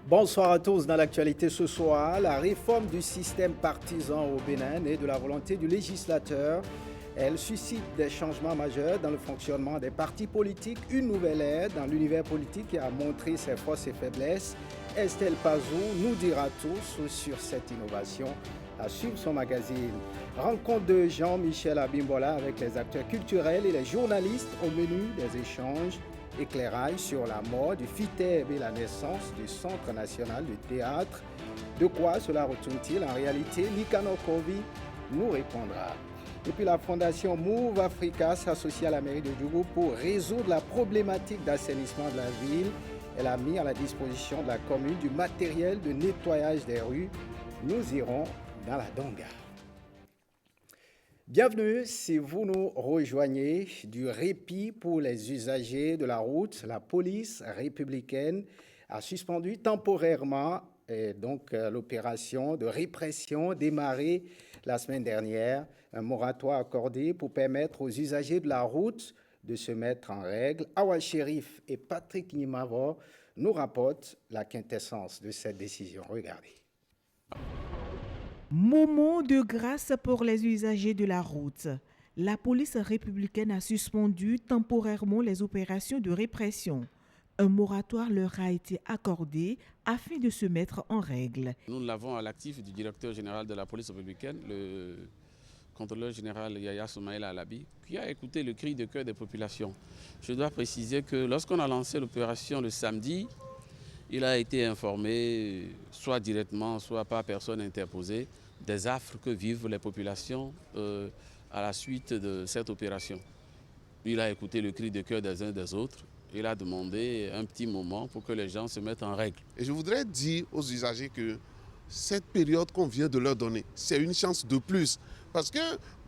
Bonsoir à tous. Dans l'actualité ce soir, la réforme du système partisan au Bénin et de la volonté du législateur. Elle suscite des changements majeurs dans le fonctionnement des partis politiques, une nouvelle ère dans l'univers politique qui a montré ses forces et faiblesses. Estelle Pazou nous dira tout sur cette innovation à suivre son magazine. Rencontre de Jean-Michel Abimbola avec les acteurs culturels et les journalistes au menu des échanges. Éclairage sur la mort du FITEB et la naissance du Centre national du théâtre. De quoi cela retourne-t-il en réalité? Nicanor Kovi nous répondra. Et puis la fondation Move Africa s'associe à la mairie de Djougou pour résoudre la problématique d'assainissement de la ville. Elle a mis à la disposition de la commune du matériel de nettoyage des rues. Nous irons dans la Donga. Bienvenue si vous nous rejoignez. Du répit pour les usagers de la route, la police républicaine a suspendu temporairement l'opération de répression démarrée la semaine dernière. Un moratoire accordé pour permettre aux usagers de la route de se mettre en règle. Awa Chérif et Patrick Nimavo nous rapportent la quintessence de cette décision. Regardez. Moment de grâce pour les usagers de la route. La police républicaine a suspendu temporairement les opérations de répression. Un moratoire leur a été accordé afin de se mettre en règle. Nous l'avons à l'actif du directeur général de la police républicaine, le contrôleur général Yaya Soumaïla Alabi, qui a écouté le cri de cœur des populations. Je dois préciser que lorsqu'on a lancé l'opération le samedi, il a été informé, soit directement, soit par personne interposée, des affres que vivent les populations à la suite de cette opération. Il a écouté le cri de cœur des uns des autres. Il a demandé un petit moment pour que les gens se mettent en règle. Et je voudrais dire aux usagers que cette période qu'on vient de leur donner, c'est une chance de plus. Parce que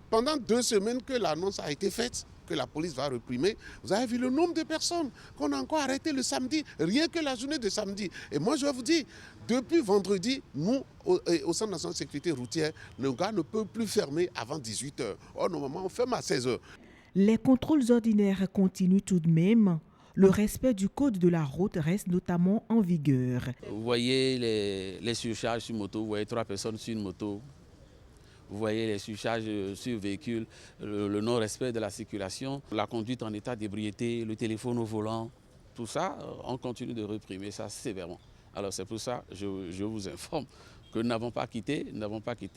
pendant 2 semaines que l'annonce a été faite, que la police va réprimer, vous avez vu le nombre de personnes qu'on a encore arrêtées le samedi, rien que la journée de samedi. Et moi, je vais vous dire, depuis vendredi, nous, au Centre national de sécurité routière, le gars ne peut plus fermer avant 18h. Or, normalement, on ferme à 16h. Les contrôles ordinaires continuent tout de même. Le respect du code de la route reste notamment en vigueur. Vous voyez les surcharges sur moto, vous voyez 3 personnes sur une moto. Vous voyez les surcharges sur véhicules, le non-respect de la circulation, la conduite en état d'ébriété, le téléphone au volant. Tout ça, on continue de réprimer ça sévèrement. Alors c'est pour ça que je vous informe que nous n'avons pas quitté,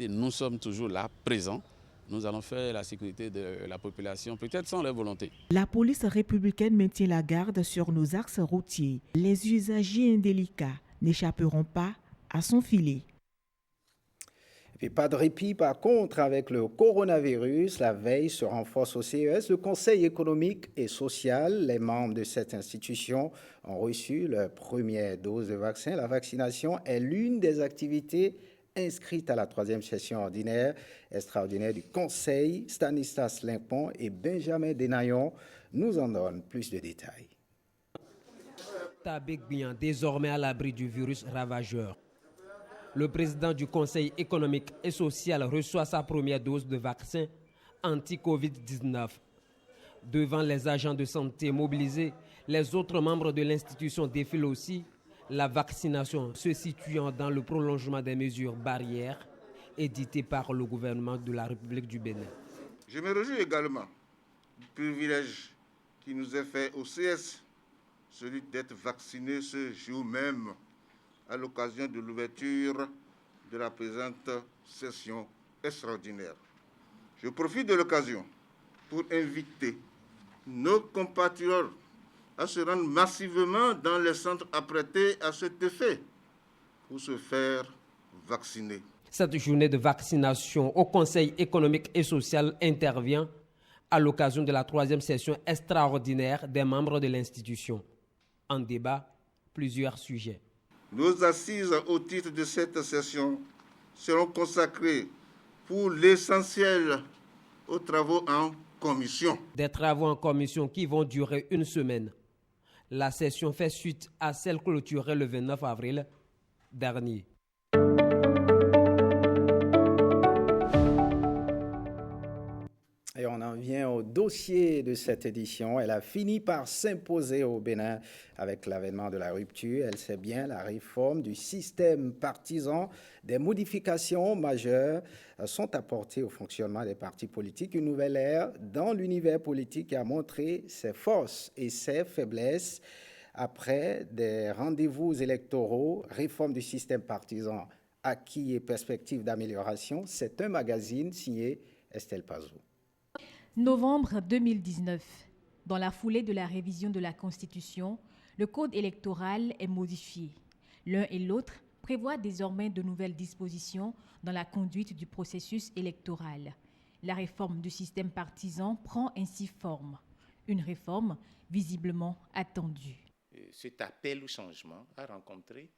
nous sommes toujours là, présents. Nous allons faire la sécurité de la population, peut-être sans leur volonté. La police républicaine maintient la garde sur nos axes routiers. Les usagers indélicats n'échapperont pas à son filet. Et puis pas de répit par contre avec le coronavirus. La veille se renforce au CES. Le Conseil économique et social, les membres de cette institution ont reçu leur première dose de vaccin. La vaccination est l'une des activités inscrites à la 3e session extraordinaire du Conseil. Stanislas Limpon et Benjamin Denayon nous en donnent plus de détails. Tabek Bian, désormais à l'abri du virus ravageur. Le président du Conseil économique et social reçoit sa première dose de vaccin anti-Covid-19. Devant les agents de santé mobilisés, les autres membres de l'institution défilent aussi, la vaccination se situant dans le prolongement des mesures barrières éditées par le gouvernement de la République du Bénin. Je me réjouis également du privilège qui nous est fait au CS, celui d'être vacciné ce jour même, à l'occasion de l'ouverture de la présente session extraordinaire. Je profite de l'occasion pour inviter nos compatriotes à se rendre massivement dans les centres apprêtés à cet effet pour se faire vacciner. Cette journée de vaccination au Conseil économique et social intervient à l'occasion de la 3e session extraordinaire des membres de l'institution. En débat, plusieurs sujets. Nos assises au titre de cette session seront consacrées pour l'essentiel aux travaux en commission. Des travaux en commission qui vont durer 1 semaine. La session fait suite à celle clôturée le 29 avril dernier. Et on en vient au dossier de cette édition. Elle a fini par s'imposer au Bénin avec l'avènement de la rupture. Elle sait bien la réforme du système partisan. Des modifications majeures sont apportées au fonctionnement des partis politiques. Une nouvelle ère dans l'univers politique qui a montré ses forces et ses faiblesses. Après des rendez-vous électoraux, réforme du système partisan, acquis et perspectives d'amélioration, c'est un magazine signé Estelle Pazou. Novembre 2019. Dans la foulée de la révision de la Constitution, le code électoral est modifié. L'un et l'autre prévoient désormais de nouvelles dispositions dans la conduite du processus électoral. La réforme du système partisan prend ainsi forme. Une réforme visiblement attendue. Cet appel au changement a rencontré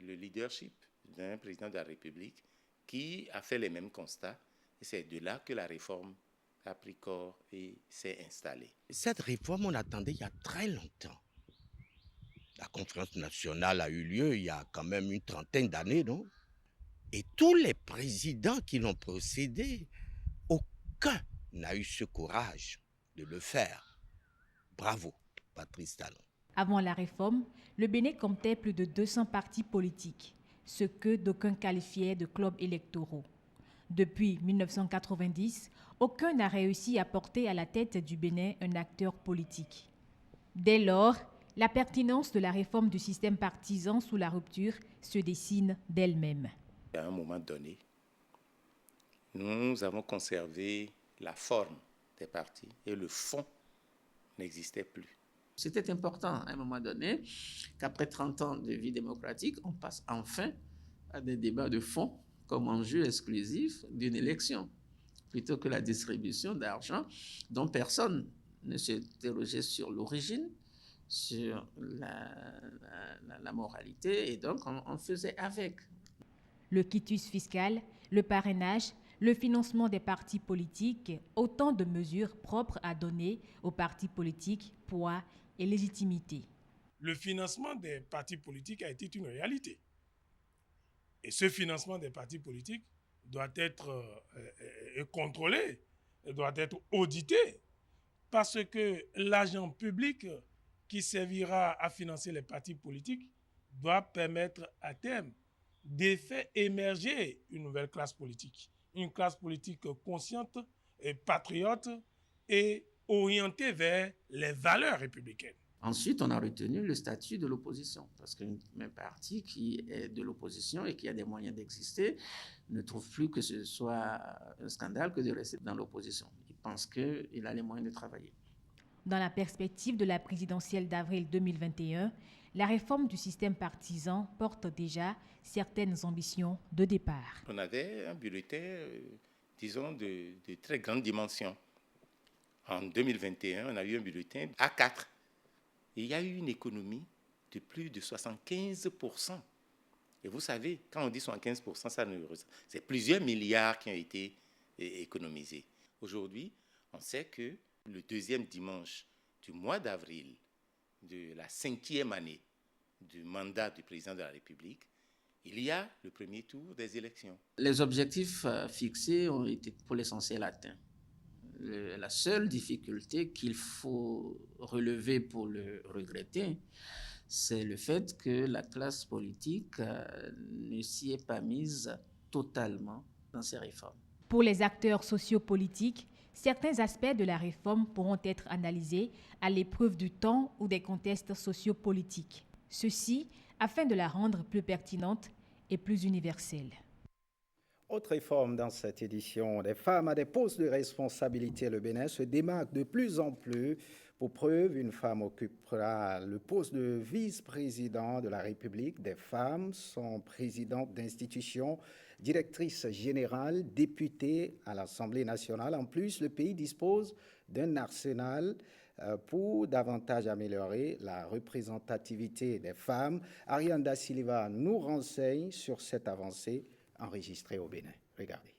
le leadership d'un président de la République qui a fait les mêmes constats. Et c'est de là que la réforme a pris corps et s'est installée. Cette réforme, on attendait il y a très longtemps. La conférence nationale a eu lieu il y a quand même une trentaine d'années, non? Et tous les présidents qui l'ont précédé, aucun n'a eu ce courage de le faire. Bravo, Patrice Talon. Avant la réforme, le Bénin comptait plus de 200 partis politiques, ce que d'aucuns qualifiaient de clubs électoraux. Depuis 1990, aucun n'a réussi à porter à la tête du Bénin un acteur politique. Dès lors, la pertinence de la réforme du système partisan sous la rupture se dessine d'elle-même. À un moment donné, nous avons conservé la forme des partis et le fond n'existait plus. C'était important à un moment donné qu'après 30 ans de vie démocratique, on passe enfin à des débats de fond comme enjeu exclusif d'une élection, plutôt que la distribution d'argent dont personne ne s'interrogeait sur l'origine, sur la moralité, et donc on faisait avec. Le quitus fiscal, le parrainage, le financement des partis politiques, autant de mesures propres à donner aux partis politiques poids et légitimité. Le financement des partis politiques a été une réalité. Et ce financement des partis politiques doit être contrôlé, doit être audité, parce que l'argent public qui servira à financer les partis politiques doit permettre à terme de faire émerger une nouvelle classe politique consciente et patriote et orientée vers les valeurs républicaines. Ensuite, on a retenu le statut de l'opposition, parce qu'un parti qui est de l'opposition et qui a des moyens d'exister ne trouve plus que ce soit un scandale que de rester dans l'opposition. Il pense qu'il a les moyens de travailler. Dans la perspective de la présidentielle d'avril 2021, la réforme du système partisan porte déjà certaines ambitions de départ. On avait un bulletin, disons, de très grande dimension. En 2021, on a eu un bulletin A4. Et il y a eu une économie de plus de 75%. Et vous savez, quand on dit 75%, c'est plusieurs milliards qui ont été économisés. Aujourd'hui, on sait que le deuxième dimanche du mois d'avril de la 5e année du mandat du président de la République, il y a le premier tour des élections. Les objectifs fixés ont été pour l'essentiel atteints. La seule difficulté qu'il faut relever pour le regretter, c'est le fait que la classe politique ne s'y est pas mise totalement dans ces réformes. Pour les acteurs sociopolitiques, certains aspects de la réforme pourront être analysés à l'épreuve du temps ou des contextes sociopolitiques. Ceci afin de la rendre plus pertinente et plus universelle. Autre réforme dans cette édition, des femmes à des postes de responsabilité. Le Bénin se démarque de plus en plus. Pour preuve, une femme occupera le poste de vice-président de la République. Des femmes sont présidentes d'institutions, directrices générales, députées à l'Assemblée nationale. En plus, le pays dispose d'un arsenal pour davantage améliorer la représentativité des femmes. Ariane Da Silva nous renseigne sur cette avancée enregistrée au Bénin. Regardez.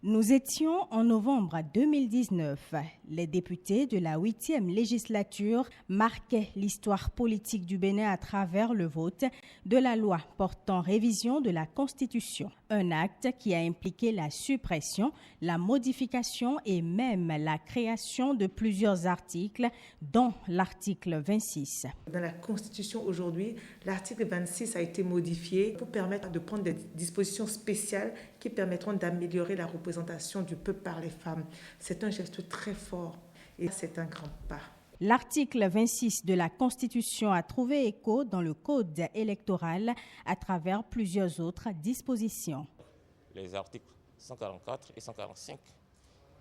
Nous étions en novembre 2019. Les députés de la 8e législature marquaient l'histoire politique du Bénin à travers le vote de la loi portant révision de la Constitution. Un acte qui a impliqué la suppression, la modification et même la création de plusieurs articles, dont l'article 26. Dans la Constitution aujourd'hui, l'article 26 a été modifié pour permettre de prendre des dispositions spéciales qui permettront d'améliorer la représentation du peuple par les femmes. C'est un geste très fort et c'est un grand pas. L'article 26 de la Constitution a trouvé écho dans le Code électoral à travers plusieurs autres dispositions. Les articles 144 et 145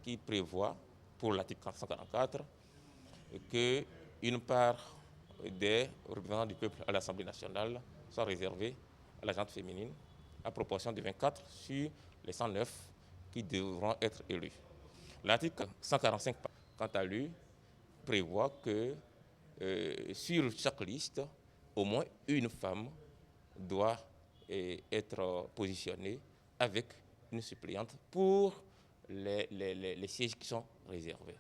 qui prévoient, pour l'article 144, qu'une part des représentants du peuple à l'Assemblée nationale soit réservée à la gente féminine à proportion de 24 sur les 109 qui devront être élus. L'article 145, quant à lui, prévoit que sur chaque liste, au moins une femme doit être positionnée avec une suppléante pour les sièges qui sont réservés.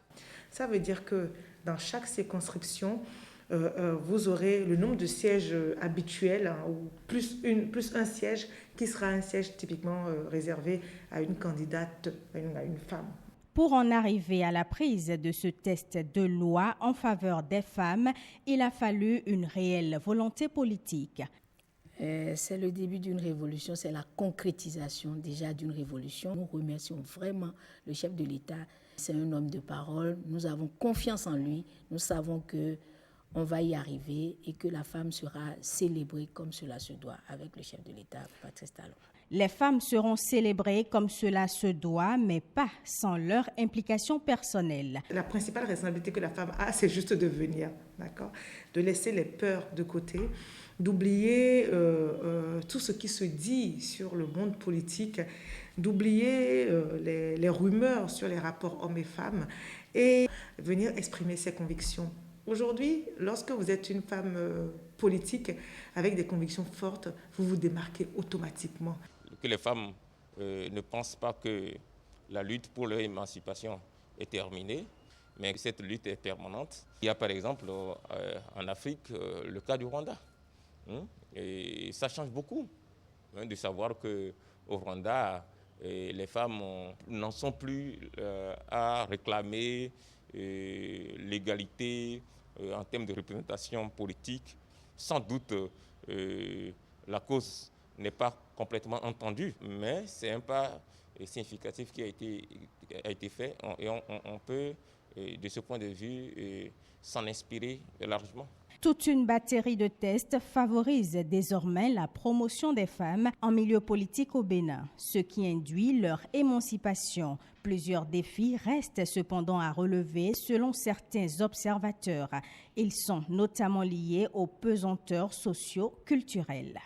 Ça veut dire que dans chaque circonscription, vous aurez le nombre de sièges habituels ou plus un siège qui sera un siège typiquement réservé à une candidate, à une femme. Pour en arriver à la prise de ce test de loi en faveur des femmes, il a fallu une réelle volonté politique. C'est le début d'une révolution, c'est la concrétisation déjà d'une révolution. Nous remercions vraiment le chef de l'État. C'est un homme de parole, nous avons confiance en lui, nous savons qu'on va y arriver et que la femme sera célébrée comme cela se doit avec le chef de l'État, Patrice Talon. Les femmes seront célébrées comme cela se doit, mais pas sans leur implication personnelle. La principale responsabilité que la femme a, c'est juste de venir, d'accord ? De laisser les peurs de côté, d'oublier tout ce qui se dit sur le monde politique, d'oublier les rumeurs sur les rapports hommes et femmes et venir exprimer ses convictions. Aujourd'hui, lorsque vous êtes une femme politique avec des convictions fortes, vous vous démarquez automatiquement. Que les femmes ne pensent pas que la lutte pour leur émancipation est terminée, mais que cette lutte est permanente. Il y a par exemple en Afrique le cas du Rwanda. Et ça change beaucoup de savoir qu'au Rwanda, les femmes n'en sont plus à réclamer l'égalité en termes de représentation politique. Sans doute, la cause n'est pas complètement entendue, mais c'est un pas significatif qui a été fait et on peut, de ce point de vue, s'en inspirer largement. Toute une batterie de tests favorise désormais la promotion des femmes en milieu politique au Bénin, ce qui induit leur émancipation. Plusieurs défis restent cependant à relever selon certains observateurs. Ils sont notamment liés aux pesanteurs socio-culturelles.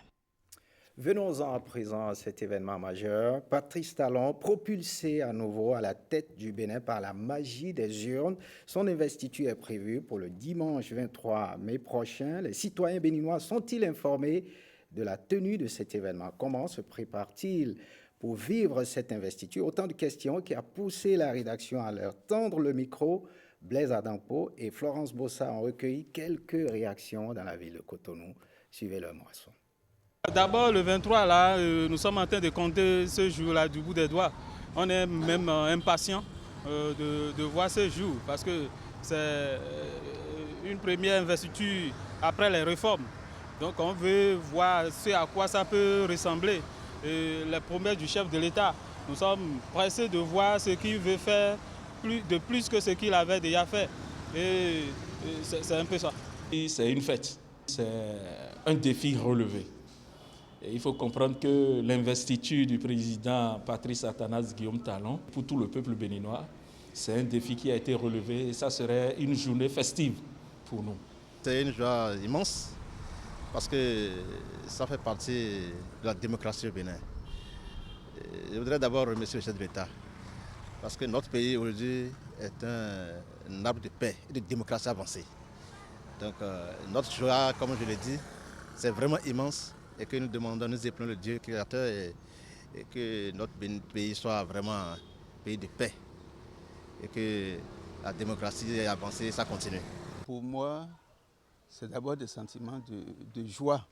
Venons-en à présent à cet événement majeur. Patrice Talon, propulsé à nouveau à la tête du Bénin par la magie des urnes. Son investiture est prévue pour le dimanche 23 mai prochain. Les citoyens béninois sont-ils informés de la tenue de cet événement? Comment se préparent-ils pour vivre cette investiture? Autant de questions qui a poussé la rédaction à leur tendre le micro. Blaise Adampo et Florence Bossa ont recueilli quelques réactions dans la ville de Cotonou. Suivez leur moisson. D'abord, le 23, là, nous sommes en train de compter ce jour-là du bout des doigts. On est même impatient de voir ce jour parce que c'est une première investiture après les réformes. Donc on veut voir ce à quoi ça peut ressembler. Et les promesses du chef de l'État, nous sommes pressés de voir ce qu'il veut faire de plus que ce qu'il avait déjà fait. Et c'est un peu ça. C'est une fête, c'est un défi relevé. Et il faut comprendre que l'investiture du président Patrice Athanase Guillaume Talon, pour tout le peuple béninois, c'est un défi qui a été relevé et ça serait une journée festive pour nous. C'est une joie immense parce que ça fait partie de la démocratie au Bénin. Je voudrais d'abord remercier le chef de l'État parce que notre pays aujourd'hui est un arbre de paix et de démocratie avancée. Donc notre joie, comme je l'ai dit, c'est vraiment immense. Et que nous demandons, nous appelons le Dieu créateur et que notre pays soit vraiment un pays de paix et que la démocratie est avancée et ça continue. Pour moi, c'est d'abord des sentiments de joie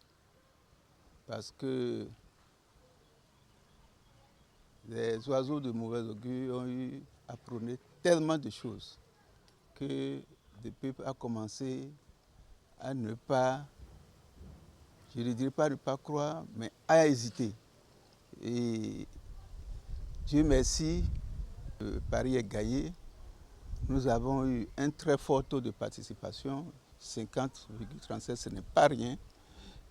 parce que Les oiseaux de mauvais augure ont eu à prôner tellement de choses que le peuple a commencé à ne pas, je ne dirais pas ne pas croire, mais à hésiter. Et Dieu merci, le pari est gagné. Nous avons eu un très fort taux de participation, 50,37, ce n'est pas rien.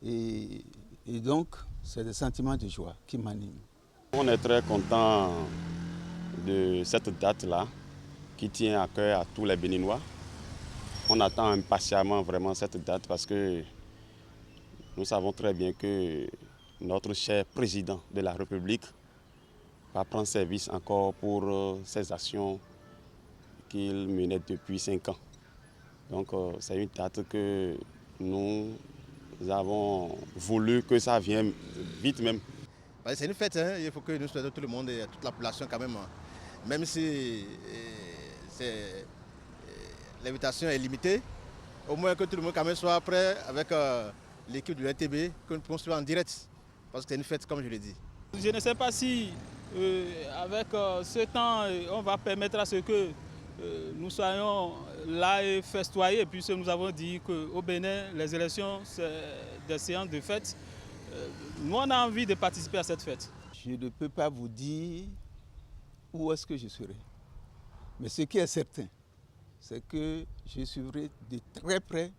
Et donc, c'est des sentiments de joie qui m'animent. On est très content de cette date-là qui tient à cœur à tous les Béninois. On attend impatiemment vraiment cette date parce que nous savons très bien que notre cher président de la République va prendre service encore pour ses actions qu'il menait depuis 5 ans. Donc c'est une date que nous avons voulu que ça vienne vite même. C'est une fête, hein. Il faut que nous souhaitons tout le monde et toute la population quand même si l'invitation est limitée, au moins que tout le monde quand même soit prêt avec l'équipe de l'NTB, que nous puissions en direct, parce que c'est une fête comme je l'ai dit. Je ne sais pas si avec ce temps, on va permettre à ce que nous soyons là et festoyer, puisque nous avons dit qu'au Bénin, les élections, c'est des séances de fête. Nous, on a envie de participer à cette fête. Je ne peux pas vous dire où est-ce que je serai. Mais ce qui est certain, c'est que je suivrai de très près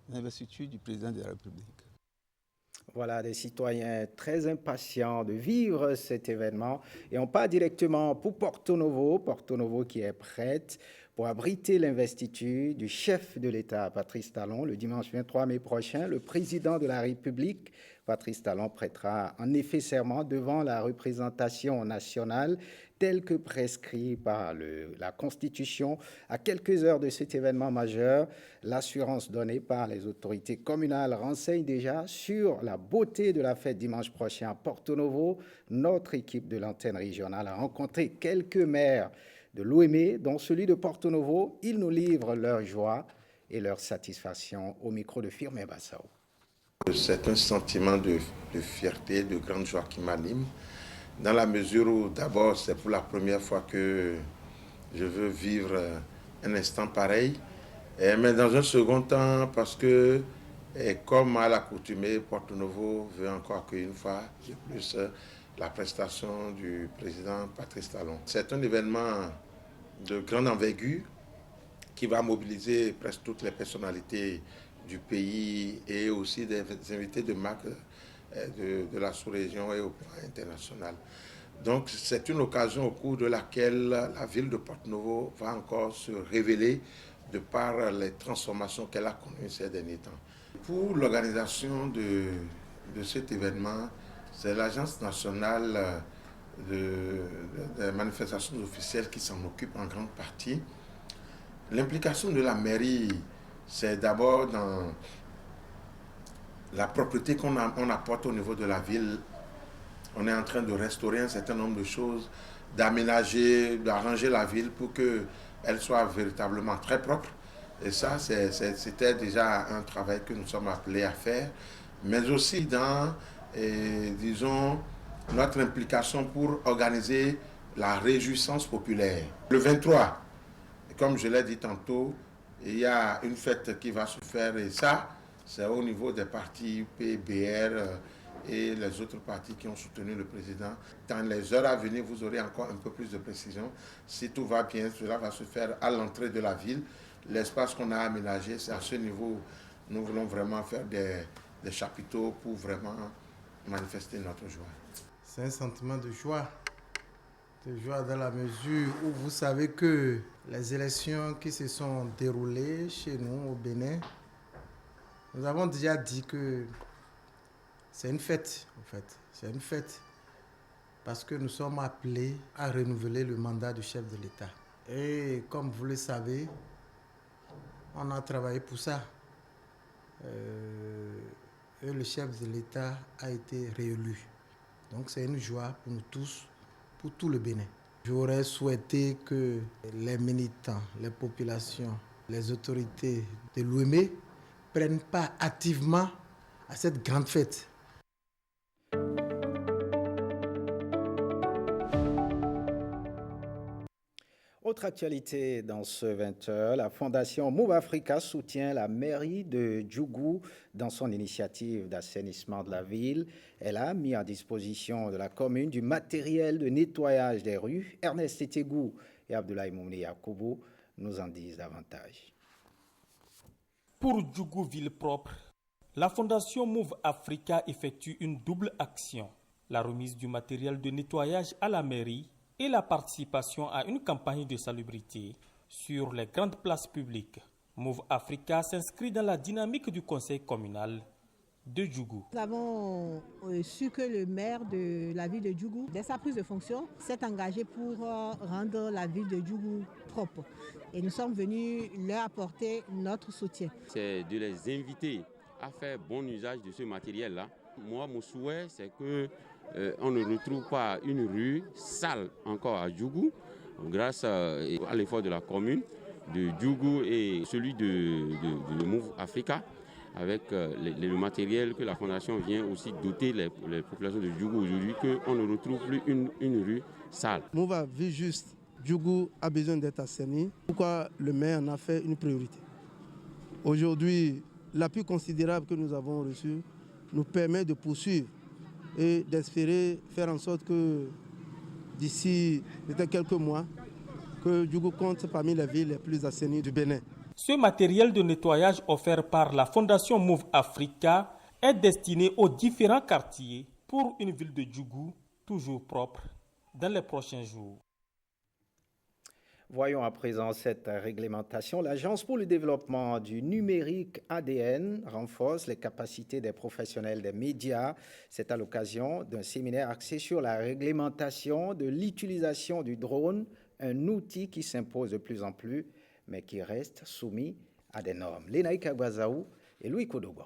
l'investiture du président de la République. Voilà, des citoyens très impatients de vivre cet événement. Et on part directement pour Porto Novo qui est prête pour abriter l'investiture du chef de l'État, Patrice Talon. Le dimanche 23 mai prochain, le président de la République, Patrice Talon, prêtera en effet serment devant la représentation nationale tel que prescrit par la Constitution. À quelques heures de cet événement majeur, l'assurance donnée par les autorités communales renseigne déjà sur la beauté de la fête dimanche prochain à Porto Novo. Notre équipe de l'antenne régionale a rencontré quelques maires de l'OME, dont celui de Porto Novo. Ils nous livrent leur joie et leur satisfaction au micro de Firmin Bassao. C'est un sentiment de fierté, de grande joie qui m'anime, dans la mesure où d'abord c'est pour la première fois que je veux vivre un instant pareil, mais dans un second temps parce que, comme à l'accoutumée, Porto Novo veut encore accueillir une fois de plus la prestation du président Patrice Talon. C'est un événement de grande envergure qui va mobiliser presque toutes les personnalités du pays et aussi des invités de marque de la sous-région et au plan international. Donc c'est une occasion au cours de laquelle la ville de Porto Novo va encore se révéler de par les transformations qu'elle a connues ces derniers temps. Pour l'organisation de cet événement, c'est l'Agence nationale des manifestations officielles qui s'en occupe en grande partie. L'implication de la mairie, c'est d'abord dans la propreté qu'on apporte au niveau de la ville. On est en train de restaurer un certain nombre de choses, d'aménager, d'arranger la ville pour qu'elle soit véritablement très propre. Et ça, c'était déjà un travail que nous sommes appelés à faire, mais aussi dans, disons, notre implication pour organiser la réjouissance populaire. Le 23, comme je l'ai dit tantôt, il y a une fête qui va se faire et ça, c'est au niveau des partis PBR et les autres partis qui ont soutenu le président. Dans les heures à venir, vous aurez encore un peu plus de précision. Si tout va bien, cela va se faire à l'entrée de la ville. L'espace qu'on a aménagé, c'est à ce niveau, nous voulons vraiment faire des chapiteaux pour vraiment manifester notre joie. C'est un sentiment de joie dans la mesure où vous savez que les élections qui se sont déroulées chez nous au Bénin, nous avons déjà dit que c'est une fête, en fait. C'est une fête parce que nous sommes appelés à renouveler le mandat du chef de l'État. Et comme vous le savez, on a travaillé pour ça. Et le chef de l'État a été réélu. Donc c'est une joie pour nous tous, pour tout le Bénin. J'aurais souhaité que les militants, les populations, les autorités de l'OME prennent part activement à cette grande fête. Autre actualité dans ce 20h, la Fondation Move Africa soutient la mairie de Djougou dans son initiative d'assainissement de la ville. Elle a mis à disposition de la commune du matériel de nettoyage des rues. Ernest Etegou et Abdoulaye Mouni Yakoubou nous en disent davantage. Pour Djougou Ville propre, la Fondation Move Africa effectue une double action. La remise du matériel de nettoyage à la mairie et la participation à une campagne de salubrité sur les grandes places publiques. Move Africa s'inscrit dans la dynamique du conseil communal de Djougou. Nous avons su que le maire de la ville de Djougou, dès sa prise de fonction, s'est engagé pour rendre la ville de Djougou propre. Et nous sommes venus leur apporter notre soutien. C'est de les inviter à faire bon usage de ce matériel-là. Moi, mon souhait, c'est que on ne retrouve pas une rue sale encore à Djougou, grâce à l'effort de la commune de Djougou et celui de Move Africa, avec le matériel que la Fondation vient aussi doter les populations de Djougou aujourd'hui, qu'on ne retrouve plus une rue sale. Move a vu juste, Djougou a besoin d'être assaini. Pourquoi le maire en a fait une priorité? Aujourd'hui, l'appui considérable que nous avons reçu nous permet de poursuivre et d'espérer faire en sorte que d'ici quelques mois, que Djougou compte parmi les villes les plus assainies du Bénin. Ce matériel de nettoyage offert par la Fondation Move Africa est destiné aux différents quartiers pour une ville de Djougou toujours propre dans les prochains jours. Voyons à présent cette réglementation. L'Agence pour le développement du numérique ADN renforce les capacités des professionnels des médias. C'est à l'occasion d'un séminaire axé sur la réglementation de l'utilisation du drone, un outil qui s'impose de plus en plus, mais qui reste soumis à des normes. Lénaïka Gwazaou et Louis Kodogo.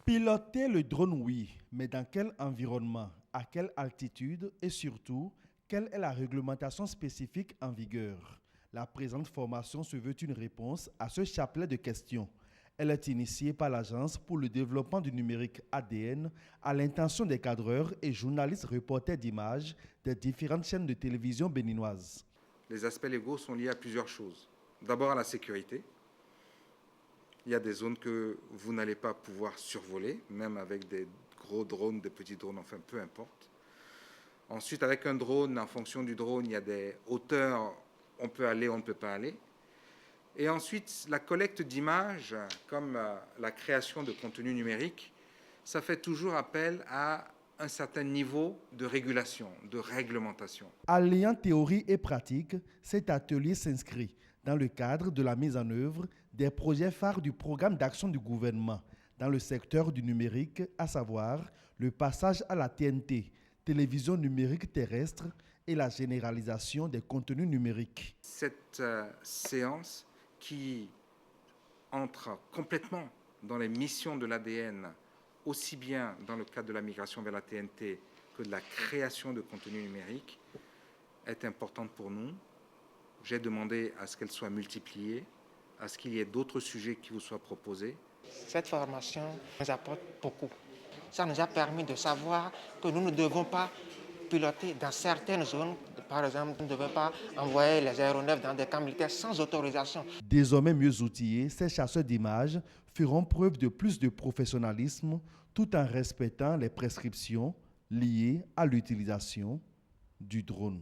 Piloter le drone, oui, mais dans quel environnement, à quelle altitude et surtout, quelle est la réglementation spécifique en vigueur? La présente formation se veut une réponse à ce chapelet de questions. Elle est initiée par l'Agence pour le développement du numérique ADN à l'intention des cadreurs et journalistes reporters d'images des différentes chaînes de télévision béninoises. Les aspects légaux sont liés à plusieurs choses. D'abord à la sécurité. Il y a des zones que vous n'allez pas pouvoir survoler, même avec des gros drones, des petits drones, enfin peu importe. Ensuite, avec un drone, en fonction du drone, il y a des hauteurs, on peut aller, on ne peut pas aller. Et ensuite, la collecte d'images, comme la création de contenu numérique, ça fait toujours appel à un certain niveau de régulation, de réglementation. Alliant théorie et pratique, cet atelier s'inscrit dans le cadre de la mise en œuvre des projets phares du programme d'action du gouvernement dans le secteur du numérique, à savoir le passage à la TNT, télévision numérique terrestre, et la généralisation des contenus numériques. Cette séance qui entre complètement dans les missions de l'ADN, aussi bien dans le cadre de la migration vers la TNT que de la création de contenus numériques, est importante pour nous. J'ai demandé à ce qu'elle soit multipliée, à ce qu'il y ait d'autres sujets qui vous soient proposés. Cette formation nous apporte beaucoup. Ça nous a permis de savoir que nous ne devons pas piloter dans certaines zones. Par exemple, nous ne devons pas envoyer les aéronefs dans des camps militaires sans autorisation. Désormais mieux outillés, ces chasseurs d'images feront preuve de plus de professionnalisme tout en respectant les prescriptions liées à l'utilisation du drone.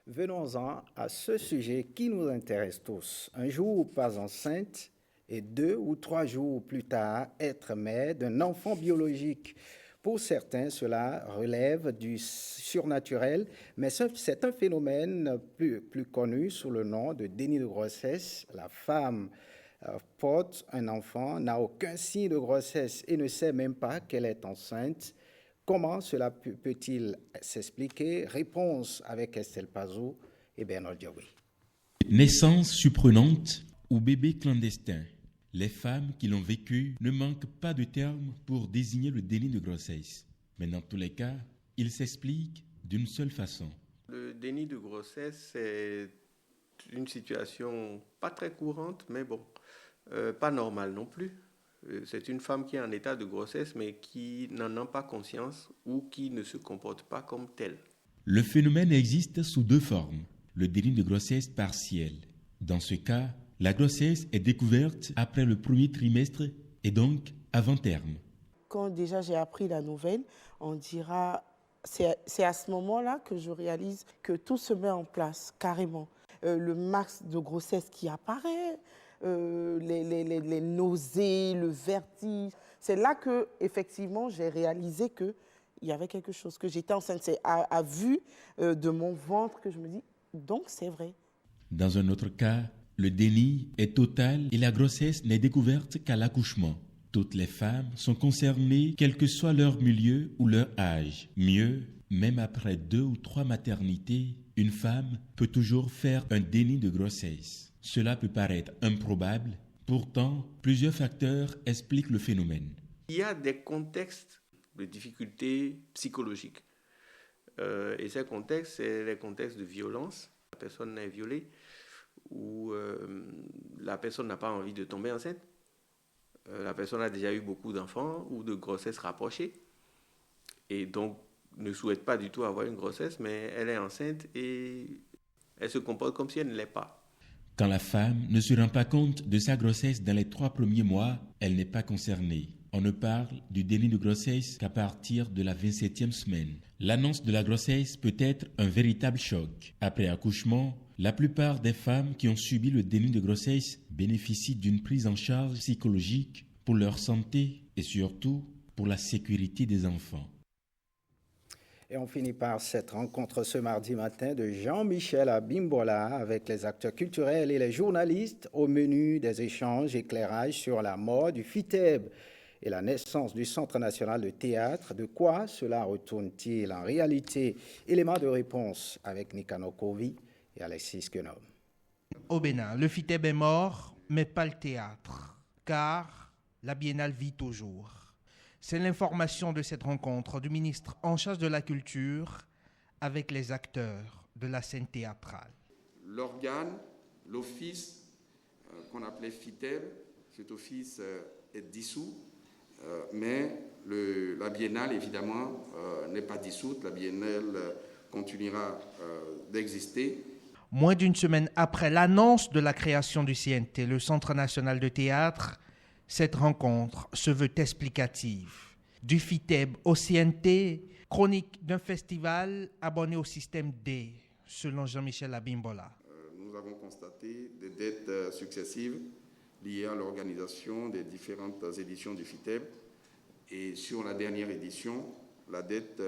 Venons-en à ce sujet qui nous intéresse tous. Un jour pas enceinte et 2 ou 3 jours plus tard être mère d'un enfant biologique. Pour certains, cela relève du surnaturel, mais c'est un phénomène plus connu sous le nom de déni de grossesse. La femme porte un enfant, n'a aucun signe de grossesse et ne sait même pas qu'elle est enceinte. Comment cela peut-il s'expliquer? Réponse avec Estelle Pazou et Bernard Diaby. Naissance surprenante ou bébé clandestin. Les femmes qui l'ont vécu ne manquent pas de termes pour désigner le déni de grossesse. Mais dans tous les cas, il s'explique d'une seule façon. Le déni de grossesse, c'est une situation pas très courante, mais bon, pas normale non plus. C'est une femme qui est en état de grossesse, mais qui n'en a pas conscience ou qui ne se comporte pas comme telle. Le phénomène existe sous 2 formes. le déni de grossesse partiel. Dans ce cas, la grossesse est découverte après le premier trimestre et donc avant terme. Quand déjà j'ai appris la nouvelle, on dira, c'est à ce moment-là que je réalise que tout se met en place carrément. Le max de grossesse qui apparaît, les nausées, le vertige. C'est là que effectivement j'ai réalisé que il y avait quelque chose, que j'étais enceinte. C'est à vue de mon ventre que je me dis, donc c'est vrai. Dans un autre cas, le déni est total et la grossesse n'est découverte qu'à l'accouchement. Toutes les femmes sont concernées, quel que soit leur milieu ou leur âge. Mieux, même après 2 ou 3 maternités, une femme peut toujours faire un déni de grossesse. Cela peut paraître improbable, pourtant, plusieurs facteurs expliquent le phénomène. Il y a des contextes de difficultés psychologiques. Et ces contextes, c'est les contextes de violence. La personne est violée ou la personne n'a pas envie de tomber enceinte. La personne a déjà eu beaucoup d'enfants ou de grossesses rapprochées et donc ne souhaite pas du tout avoir une grossesse, mais elle est enceinte et elle se comporte comme si elle ne l'est pas. Quand la femme ne se rend pas compte de sa grossesse dans les 3 premiers mois, elle n'est pas concernée. On ne parle du déni de grossesse qu'à partir de la 27e semaine. L'annonce de la grossesse peut être un véritable choc. Après accouchement, la plupart des femmes qui ont subi le déni de grossesse bénéficient d'une prise en charge psychologique pour leur santé et surtout pour la sécurité des enfants. Et on finit par cette rencontre ce mardi matin de Jean-Michel Abimbola avec les acteurs culturels et les journalistes au menu des échanges éclairages sur la mort du FITEB et la naissance du Centre national de théâtre. De quoi cela retourne-t-il en réalité? Élément de réponse avec Nikano Kovi et Alexis Kenom. Au Bénin, le FITEB est mort, mais pas le théâtre, car la Biennale vit toujours. C'est l'information de cette rencontre du ministre en charge de la culture avec les acteurs de la scène théâtrale. L'organe, l'office qu'on appelait FITEB, cet office est dissous, mais la Biennale, évidemment, n'est pas dissoute. La Biennale continuera d'exister. Moins d'une semaine après l'annonce de la création du CNT, le Centre national de théâtre, cette rencontre se veut explicative. Du FITEB au CNT, chronique d'un festival abonné au système D, selon Jean-Michel Abimbola. Nous avons constaté des dettes successives liées à l'organisation des différentes éditions du FITEB. Et sur la dernière édition, la dette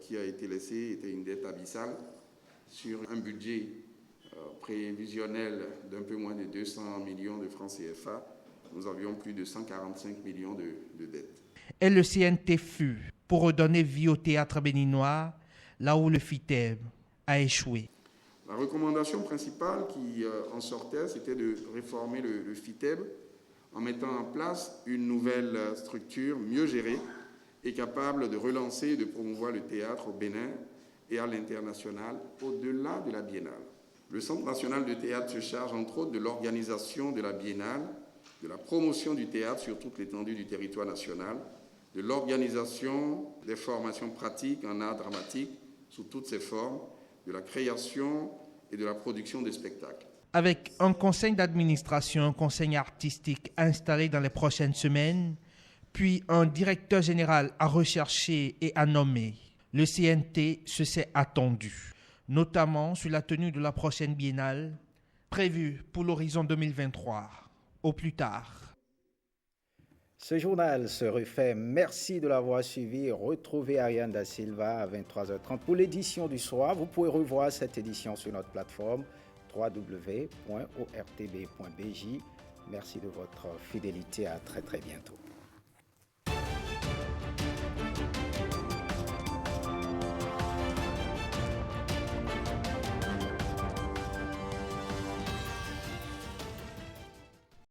qui a été laissée était une dette abyssale sur un budget prévisionnel d'un peu moins de 200 millions de francs CFA. Nous avions plus de 145 millions de dettes. Et le CNT fut pour redonner vie au théâtre béninois, là où le FITEB a échoué. La recommandation principale qui en sortait, c'était de réformer le FITEB en mettant en place une nouvelle structure mieux gérée et capable de relancer et de promouvoir le théâtre au Bénin et à l'international au-delà de la Biennale. Le Centre national de théâtre se charge entre autres de l'organisation de la Biennale, de la promotion du théâtre sur toute l'étendue du territoire national, de l'organisation des formations pratiques en art dramatique sous toutes ses formes, de la création et de la production des spectacles. Avec un conseil d'administration, un conseil artistique installé dans les prochaines semaines, puis un directeur général à rechercher et à nommer, le CNT se s'est attendu, notamment sur la tenue de la prochaine biennale, prévue pour l'horizon 2023. Au plus tard. Ce journal se refait. Merci de l'avoir suivi. Retrouvez Ariane Da Silva à 23h30 pour l'édition du soir. Vous pouvez revoir cette édition sur notre plateforme www.ortb.bj. Merci de votre fidélité. À très bientôt.